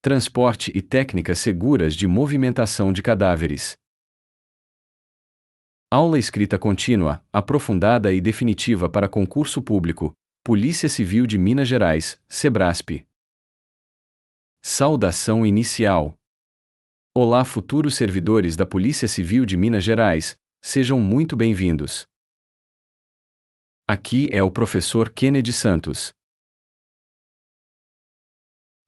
Transporte e técnicas seguras de movimentação de cadáveres. Aula escrita contínua, aprofundada e definitiva para concurso público, Polícia Civil de Minas Gerais, Sebrasp. Saudação inicial. Olá, futuros servidores da Polícia Civil de Minas Gerais, sejam muito bem-vindos. Aqui é o professor Kennedy Santos.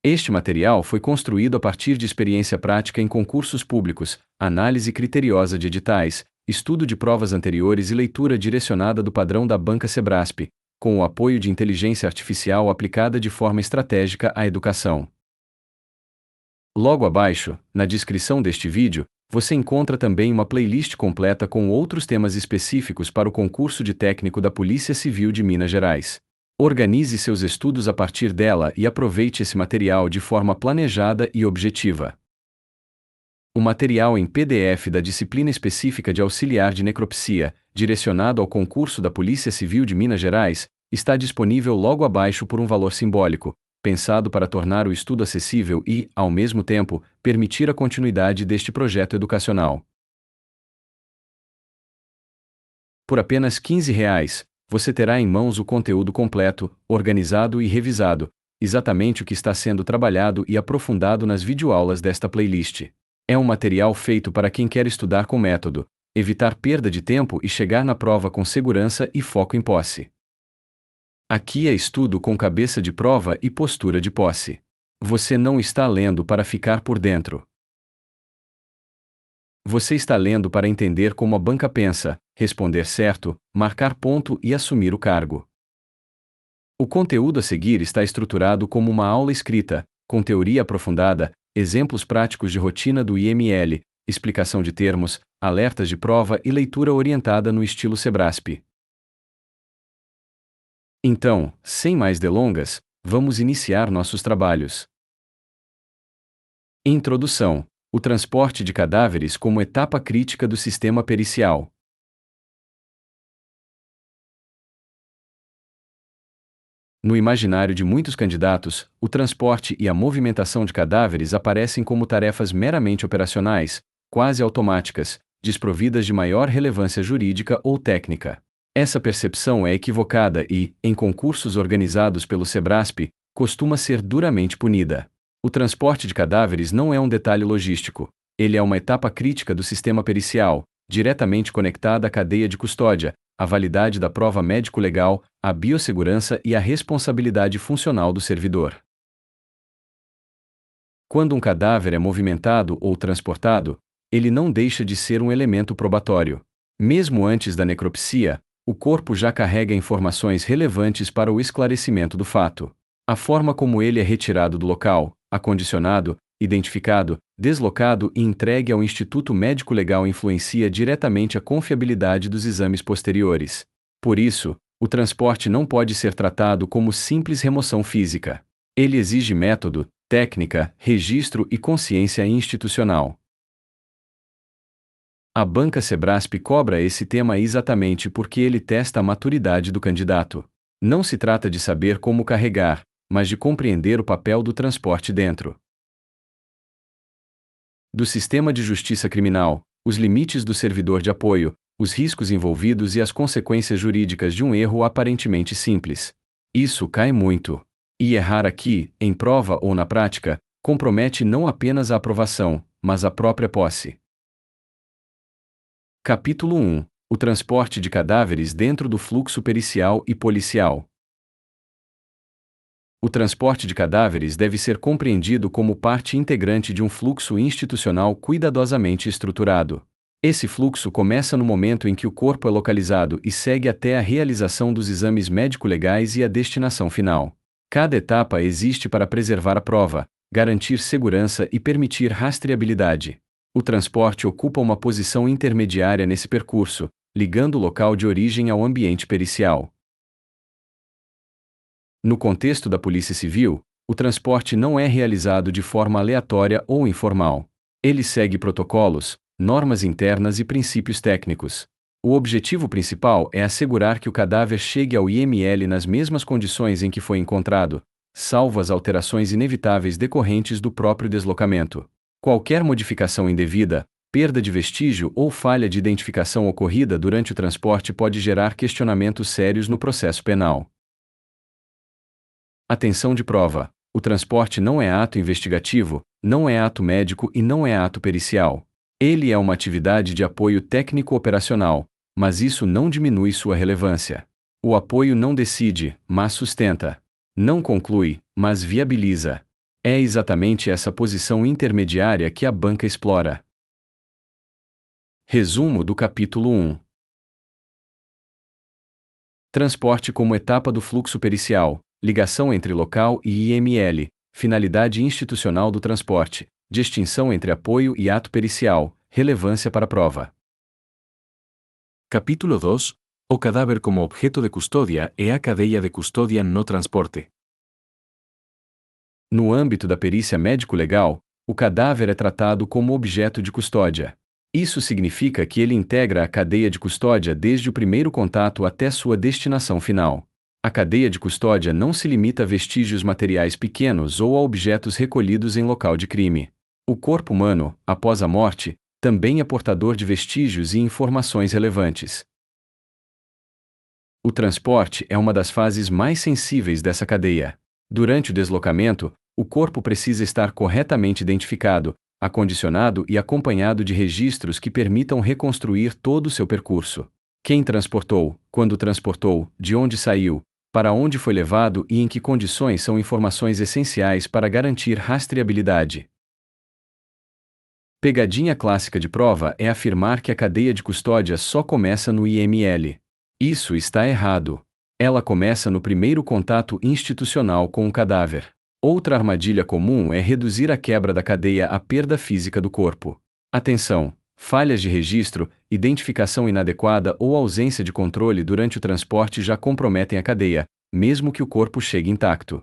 Este material foi construído a partir de experiência prática em concursos públicos, análise criteriosa de editais, estudo de provas anteriores e leitura direcionada do padrão da Banca Sebrasp, com o apoio de inteligência artificial aplicada de forma estratégica à educação. Logo abaixo, na descrição deste vídeo, você encontra também uma playlist completa com outros temas específicos para o concurso de técnico da Polícia Civil de Minas Gerais. Organize seus estudos a partir dela e aproveite esse material de forma planejada e objetiva. O material em PDF da disciplina específica de auxiliar de necropsia, direcionado ao concurso da Polícia Civil de Minas Gerais, está disponível logo abaixo por um valor simbólico, pensado para tornar o estudo acessível e, ao mesmo tempo, permitir a continuidade deste projeto educacional. Por apenas R$ 15, você terá em mãos o conteúdo completo, organizado e revisado, exatamente o que está sendo trabalhado e aprofundado nas videoaulas desta playlist. É um material feito para quem quer estudar com método, evitar perda de tempo e chegar na prova com segurança e foco em posse. Aqui é estudo com cabeça de prova e postura de posse. Você não está lendo para ficar por dentro. Você está lendo para entender como a banca pensa, responder certo, marcar ponto e assumir o cargo. O conteúdo a seguir está estruturado como uma aula escrita, com teoria aprofundada, exemplos práticos de rotina do IML, explicação de termos, alertas de prova e leitura orientada no estilo Sebrasp. Então, sem mais delongas, vamos iniciar nossos trabalhos. Introdução: o transporte de cadáveres como etapa crítica do sistema pericial. No imaginário de muitos candidatos, o transporte e a movimentação de cadáveres aparecem como tarefas meramente operacionais, quase automáticas, desprovidas de maior relevância jurídica ou técnica. Essa percepção é equivocada e, em concursos organizados pelo Sebrasp, costuma ser duramente punida. O transporte de cadáveres não é um detalhe logístico, ele é uma etapa crítica do sistema pericial, diretamente conectada à cadeia de custódia, à validade da prova médico-legal, à biossegurança e à responsabilidade funcional do servidor. Quando um cadáver é movimentado ou transportado, ele não deixa de ser um elemento probatório. Mesmo antes da necropsia, o corpo já carrega informações relevantes para o esclarecimento do fato. A forma como ele é retirado do local, acondicionado, identificado, deslocado e entregue ao Instituto Médico Legal influencia diretamente a confiabilidade dos exames posteriores. Por isso, o transporte não pode ser tratado como simples remoção física. Ele exige método, técnica, registro e consciência institucional. A Banca Sebrasp cobra esse tema exatamente porque ele testa a maturidade do candidato. Não se trata de saber como carregar, mas de compreender o papel do transporte dentro do sistema de justiça criminal, os limites do servidor de apoio, os riscos envolvidos e as consequências jurídicas de um erro aparentemente simples. Isso cai muito. E errar aqui, em prova ou na prática, compromete não apenas a aprovação, mas a própria posse. Capítulo 1: o transporte de cadáveres dentro do fluxo pericial e policial. O transporte de cadáveres deve ser compreendido como parte integrante de um fluxo institucional cuidadosamente estruturado. Esse fluxo começa no momento em que o corpo é localizado e segue até a realização dos exames médico-legais e a destinação final. Cada etapa existe para preservar a prova, garantir segurança e permitir rastreabilidade. O transporte ocupa uma posição intermediária nesse percurso, ligando o local de origem ao ambiente pericial. No contexto da Polícia Civil, o transporte não é realizado de forma aleatória ou informal. Ele segue protocolos, normas internas e princípios técnicos. O objetivo principal é assegurar que o cadáver chegue ao IML nas mesmas condições em que foi encontrado, salvo as alterações inevitáveis decorrentes do próprio deslocamento. Qualquer modificação indevida, perda de vestígio ou falha de identificação ocorrida durante o transporte pode gerar questionamentos sérios no processo penal. Atenção de prova: o transporte não é ato investigativo, não é ato médico e não é ato pericial. Ele é uma atividade de apoio técnico-operacional, mas isso não diminui sua relevância. O apoio não decide, mas sustenta. Não conclui, mas viabiliza. É exatamente essa posição intermediária que a banca explora. Resumo do capítulo 1. Transporte como etapa do fluxo pericial, ligação entre local e IML, finalidade institucional do transporte, distinção entre apoio e ato pericial, relevância para a prova. Capítulo 2. O cadáver como objeto de custódia e a cadeia de custódia no transporte. No âmbito da perícia médico-legal, o cadáver é tratado como objeto de custódia. Isso significa que ele integra a cadeia de custódia desde o primeiro contato até sua destinação final. A cadeia de custódia não se limita a vestígios materiais pequenos ou a objetos recolhidos em local de crime. O corpo humano, após a morte, também é portador de vestígios e informações relevantes. O transporte é uma das fases mais sensíveis dessa cadeia. Durante o deslocamento, o corpo precisa estar corretamente identificado, acondicionado e acompanhado de registros que permitam reconstruir todo o seu percurso. Quem transportou, quando transportou, de onde saiu, para onde foi levado e em que condições são informações essenciais para garantir rastreabilidade. Pegadinha clássica de prova é afirmar que a cadeia de custódia só começa no IML. Isso está errado. Ela começa no primeiro contato institucional com o cadáver. Outra armadilha comum é reduzir a quebra da cadeia à perda física do corpo. Atenção! Falhas de registro, identificação inadequada ou ausência de controle durante o transporte já comprometem a cadeia, mesmo que o corpo chegue intacto.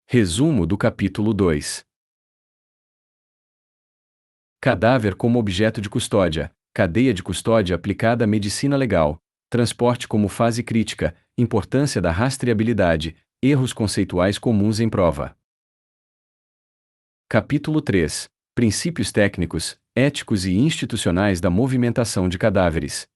Resumo do capítulo 2. Cadáver como objeto de custódia, cadeia de custódia aplicada à medicina legal, transporte como fase crítica, importância da rastreabilidade, erros conceituais comuns em prova. Capítulo 3. Princípios técnicos, éticos e institucionais da movimentação de cadáveres.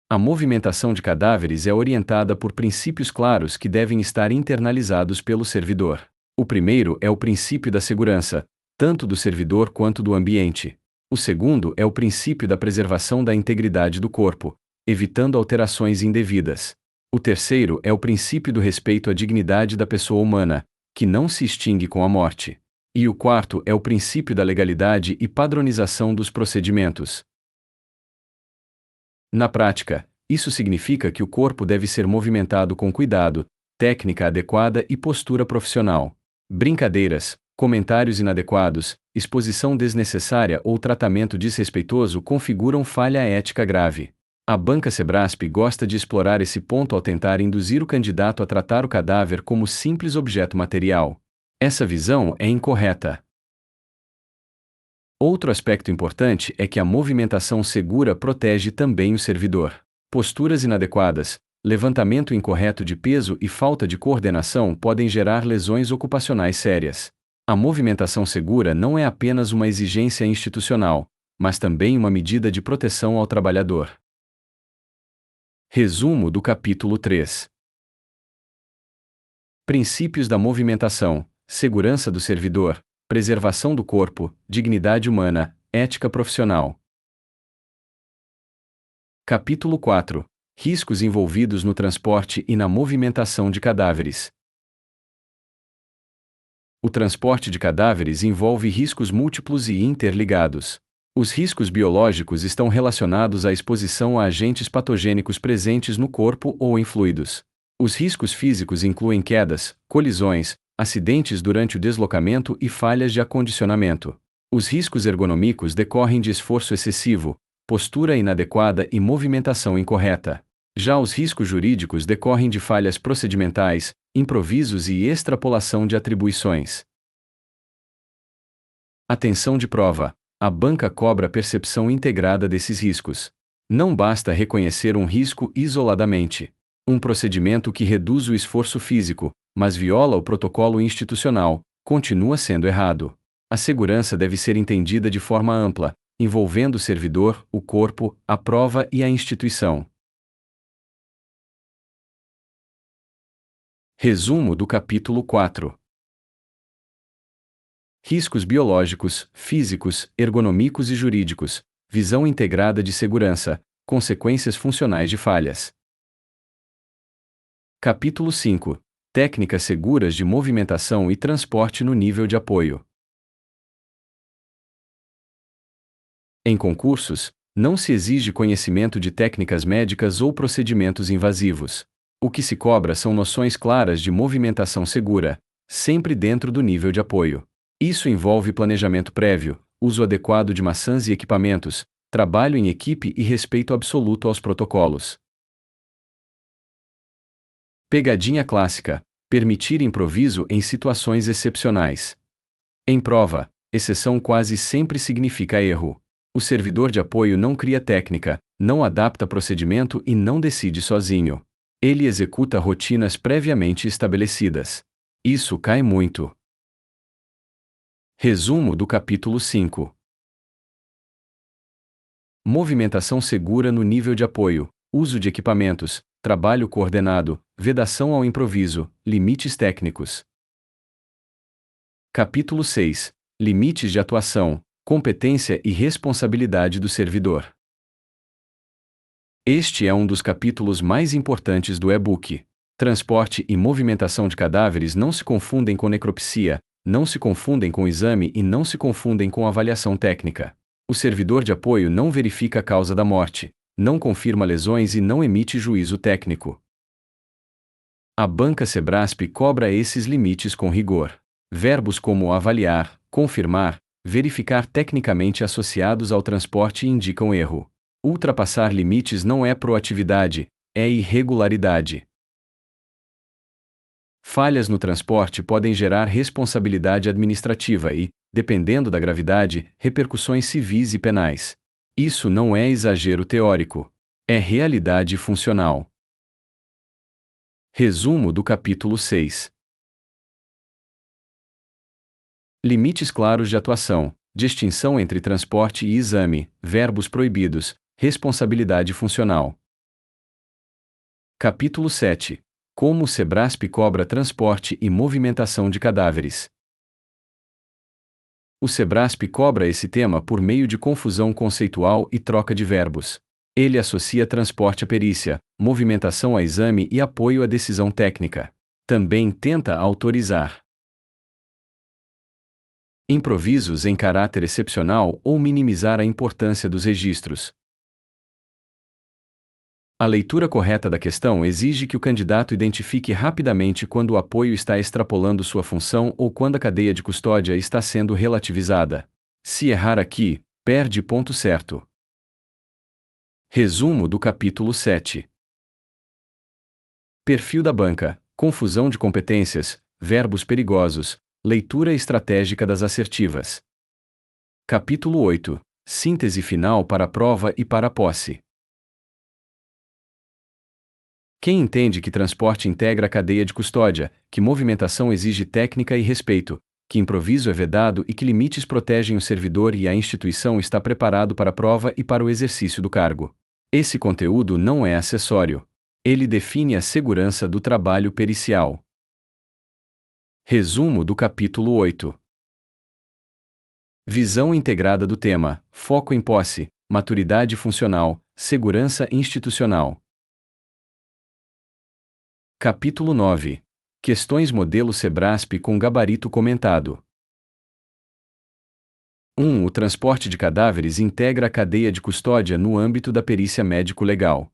A movimentação de cadáveres é orientada por princípios claros que devem estar internalizados pelo servidor. O primeiro é o princípio da segurança, tanto do servidor quanto do ambiente. O segundo é o princípio da preservação da integridade do corpo, evitando alterações indevidas. O terceiro é o princípio do respeito à dignidade da pessoa humana, que não se extingue com a morte. E o quarto é o princípio da legalidade e padronização dos procedimentos. Na prática, isso significa que o corpo deve ser movimentado com cuidado, técnica adequada e postura profissional. Brincadeiras, comentários inadequados, exposição desnecessária ou tratamento desrespeitoso configuram falha ética grave. A banca Sebrasp gosta de explorar esse ponto ao tentar induzir o candidato a tratar o cadáver como simples objeto material. Essa visão é incorreta. Outro aspecto importante é que a movimentação segura protege também o servidor. Posturas inadequadas, levantamento incorreto de peso e falta de coordenação podem gerar lesões ocupacionais sérias. A movimentação segura não é apenas uma exigência institucional, mas também uma medida de proteção ao trabalhador. Resumo do capítulo 3. Princípios da movimentação, segurança do servidor, preservação do corpo, dignidade humana, ética profissional. Capítulo 4. Riscos envolvidos no transporte e na movimentação de cadáveres. O transporte de cadáveres envolve riscos múltiplos e interligados. Os riscos biológicos estão relacionados à exposição a agentes patogênicos presentes no corpo ou em fluidos. Os riscos físicos incluem quedas, colisões, acidentes durante o deslocamento e falhas de acondicionamento. Os riscos ergonômicos decorrem de esforço excessivo, postura inadequada e movimentação incorreta. Já os riscos jurídicos decorrem de falhas procedimentais, improvisos e extrapolação de atribuições. Atenção de prova. A banca cobra a percepção integrada desses riscos. Não basta reconhecer um risco isoladamente. Um procedimento que reduz o esforço físico, mas viola o protocolo institucional, continua sendo errado. A segurança deve ser entendida de forma ampla, envolvendo o servidor, o corpo, a prova e a instituição. Resumo do capítulo 4. Riscos biológicos, físicos, ergonômicos e jurídicos, visão integrada de segurança, consequências funcionais de falhas. Capítulo 5. Técnicas seguras de movimentação e transporte no nível de apoio. Em concursos, não se exige conhecimento de técnicas médicas ou procedimentos invasivos. O que se cobra são noções claras de movimentação segura, sempre dentro do nível de apoio. Isso envolve planejamento prévio, uso adequado de maçãs e equipamentos, trabalho em equipe e respeito absoluto aos protocolos. Pegadinha clássica: permitir improviso em situações excepcionais. Em prova, exceção quase sempre significa erro. O servidor de apoio não cria técnica, não adapta procedimento e não decide sozinho. Ele executa rotinas previamente estabelecidas. Isso cai muito. Resumo do capítulo 5. Movimentação segura no nível de apoio, uso de equipamentos, trabalho coordenado, vedação ao improviso, limites técnicos. Capítulo 6. Limites de atuação, competência e responsabilidade do servidor. Este é um dos capítulos mais importantes do e-book. Transporte e movimentação de cadáveres não se confundem com necropsia, não se confundem com exame e não se confundem com avaliação técnica. O servidor de apoio não verifica a causa da morte, não confirma lesões e não emite juízo técnico. A banca Sebrasp cobra esses limites com rigor. Verbos como avaliar, confirmar, verificar tecnicamente associados ao transporte indicam erro. Ultrapassar limites não é proatividade, é irregularidade. Falhas no transporte podem gerar responsabilidade administrativa e, dependendo da gravidade, repercussões civis e penais. Isso não é exagero teórico. É realidade funcional. Resumo do capítulo 6. Limites claros de atuação, distinção entre transporte e exame, verbos proibidos, responsabilidade funcional. Capítulo 7. Como o Sebrasp cobra transporte e movimentação de cadáveres. O Sebrasp cobra esse tema por meio de confusão conceitual e troca de verbos. Ele associa transporte à perícia, movimentação a exame e apoio à decisão técnica. Também tenta autorizar improvisos em caráter excepcional ou minimizar a importância dos registros. A leitura correta da questão exige que o candidato identifique rapidamente quando o apoio está extrapolando sua função ou quando a cadeia de custódia está sendo relativizada. Se errar aqui, perde ponto certo. Resumo do capítulo 7. Perfil da banca, confusão de competências, verbos perigosos, leitura estratégica das assertivas. Capítulo 8. Síntese final para a prova e para a posse. Quem entende que transporte integra a cadeia de custódia, que movimentação exige técnica e respeito, que improviso é vedado e que limites protegem o servidor e a instituição está preparado para a prova e para o exercício do cargo. Esse conteúdo não é acessório. Ele define a segurança do trabalho pericial. Resumo do capítulo 8. Visão integrada do tema, foco em posse, maturidade funcional, segurança institucional. Capítulo 9. Questões modelo Sebrasp com gabarito comentado. 1. O transporte de cadáveres integra a cadeia de custódia no âmbito da perícia médico-legal.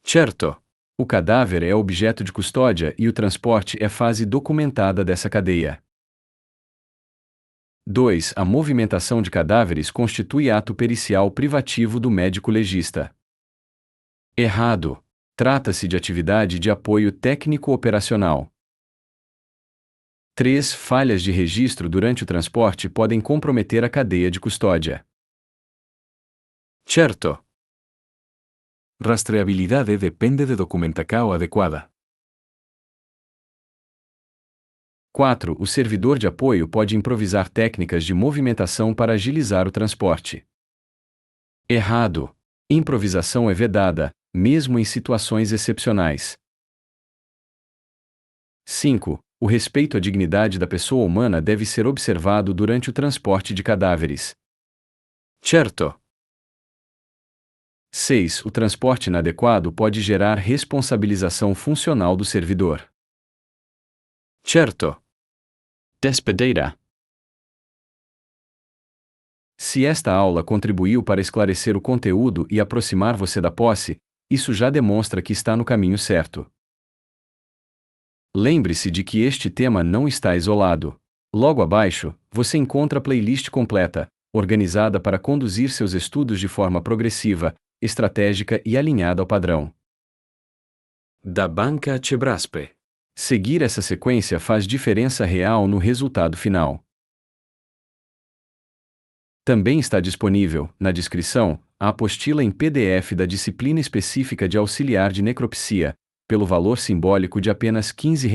Certo. O cadáver é objeto de custódia e o transporte é fase documentada dessa cadeia. 2. A movimentação de cadáveres constitui ato pericial privativo do médico legista. Errado. Trata-se de atividade de apoio técnico-operacional. 3. Falhas de registro durante o transporte podem comprometer a cadeia de custódia. Certo. Rastreabilidade depende de documentação adequada. 4. O servidor de apoio pode improvisar técnicas de movimentação para agilizar o transporte. Errado. Improvisação é vedada, mesmo em situações excepcionais. 5. O respeito à dignidade da pessoa humana deve ser observado durante o transporte de cadáveres. Certo. 6. O transporte inadequado pode gerar responsabilização funcional do servidor. Certo. Despedida. Se esta aula contribuiu para esclarecer o conteúdo e aproximar você da posse, isso já demonstra que está no caminho certo. Lembre-se de que este tema não está isolado. Logo abaixo, você encontra a playlist completa, organizada para conduzir seus estudos de forma progressiva, estratégica e alinhada ao padrão da Banca Cebraspe. Seguir essa sequência faz diferença real no resultado final. Também está disponível, na descrição, a apostila em PDF da disciplina específica de auxiliar de necropsia, pelo valor simbólico de apenas R$ 15.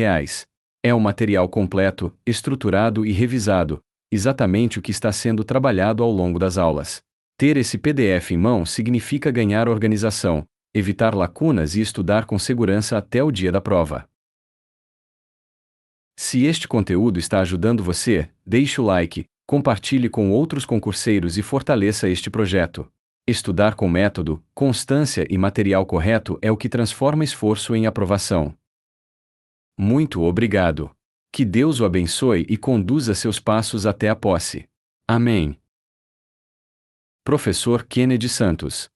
É um material completo, estruturado e revisado, exatamente o que está sendo trabalhado ao longo das aulas. Ter esse PDF em mão significa ganhar organização, evitar lacunas e estudar com segurança até o dia da prova. Se este conteúdo está ajudando você, deixe o like, compartilhe com outros concurseiros e fortaleça este projeto. Estudar com método, constância e material correto é o que transforma esforço em aprovação. Muito obrigado. Que Deus o abençoe e conduza seus passos até a posse. Amém. Professor Kennedy Santos.